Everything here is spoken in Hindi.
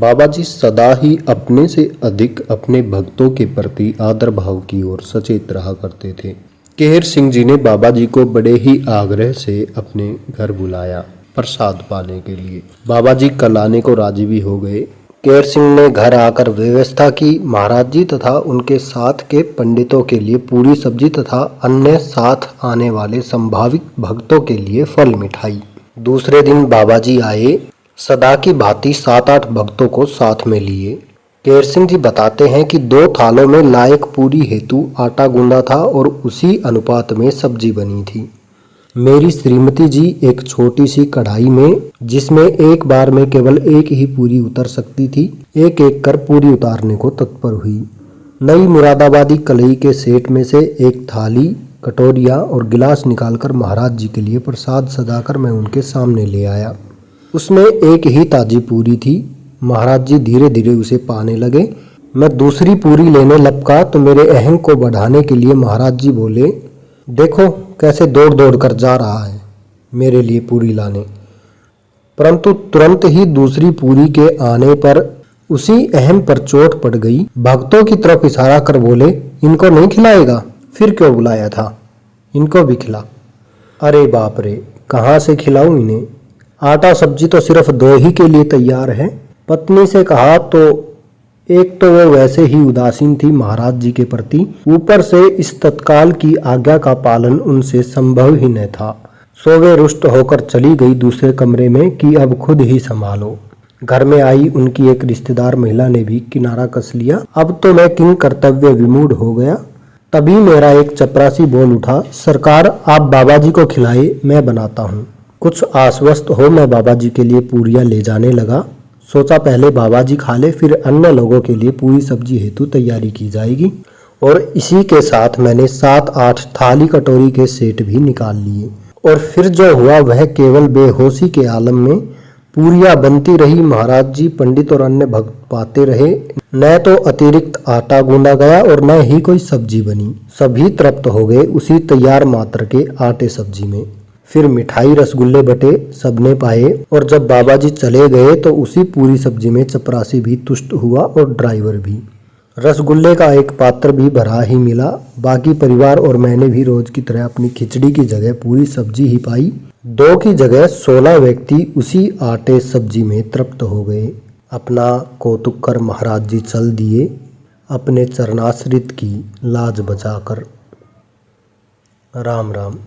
बाबा जी सदा ही अपने से अधिक अपने भक्तों के प्रति आदर भाव की ओर सचेत रहा करते थे। केहर सिंह जी ने बाबा जी को बड़े ही आग्रह से अपने घर बुलाया प्रसाद पाने के लिए। बाबा जी कल आने को राजी भी हो गए। केहर सिंह ने घर आकर व्यवस्था की। महाराज जी तथा उनके साथ के पंडितों के लिए पूरी सब्जी तथा अन्य साथ आने वाले संभावित भक्तों के लिए फल मिठाई। दूसरे दिन बाबा जी आए। सदा की भांति 7-8 भक्तों को साथ में लिए। केहर सिंह जी बताते हैं कि 2 थालों में लायक पूरी हेतु आटा गूंदा था और उसी अनुपात में सब्जी बनी थी। मेरी श्रीमती जी एक छोटी सी कढ़ाई में, जिसमें एक बार में केवल एक ही पूरी उतर सकती थी, एक एक कर पूरी उतारने को तत्पर हुई। नई मुरादाबादी कलई के सेट में से एक थाली, कटोरिया और गिलास निकालकर महाराज जी के लिए प्रसाद सजाकर मैं उनके सामने ले आया। उसमें एक ही ताजी पूरी थी। महाराज जी धीरे धीरे उसे पाने लगे। मैं दूसरी पूरी लेने लपका तो मेरे अहंग को बढ़ाने के लिए महाराज जी बोले, देखो कैसे दौड़ दौड़ कर जा रहा है मेरे लिए पूरी लाने। परंतु तुरंत ही दूसरी पूरी के आने पर उसी अहम पर चोट पड़ गई। भक्तों की तरफ इशारा कर बोले, इनको नहीं खिलाएगा? फिर क्यों बुलाया था? इनको भी खिला। अरे बाप रे, कहाँ से खिलाऊं इन्हें? आटा सब्जी तो सिर्फ 2 ही के लिए तैयार है। पत्नी से कहा तो एक तो वो वैसे ही उदासीन थी महाराज जी के प्रति, ऊपर से इस तत्काल की आज्ञा का पालन उनसे संभव ही न था। सो वे रुष्ट होकर चली गई दूसरे कमरे में कि अब खुद ही संभालो। घर में आई उनकी एक रिश्तेदार महिला ने भी किनारा कस लिया। अब तो मैं किंग कर्तव्य विमूढ़ हो गया। तभी मेरा एक चपरासी बोल उठा, सरकार आप बाबा जी को खिलाए, मैं बनाता हूँ। कुछ आश्वस्त हो मैं बाबा जी के लिए पूरियां ले जाने लगा। सोचा पहले बाबा जी खा ले, फिर अन्य लोगों के लिए पूरी सब्जी हेतु तैयारी की जाएगी। और इसी के साथ मैंने 7-8 थाली कटोरी के सेट भी निकाल लिए। और फिर जो हुआ वह केवल बेहोशी के आलम में। पूरियां बनती रही, महाराज जी, पंडित और अन्य भक्त पाते रहे। न तो अतिरिक्त आटा गूंदा गया और न ही कोई सब्जी बनी। सभी तृप्त हो गए उसी तैयार मात्र के आटे सब्जी में। फिर मिठाई रसगुल्ले बटे, सबने पाए। और जब बाबा जी चले गए तो उसी पूरी सब्जी में चपरासी भी तुष्ट हुआ और ड्राइवर भी। रसगुल्ले का एक पात्र भी भरा ही मिला। बाकी परिवार और मैंने भी रोज की तरह अपनी खिचड़ी की जगह पूरी सब्जी ही पाई। 2 की जगह 16 व्यक्ति उसी आटे सब्जी में तृप्त हो गए। अपना कौतुक कर महाराज जी चल दिए, अपने चरणाश्रित की लाज बचाकर। राम राम।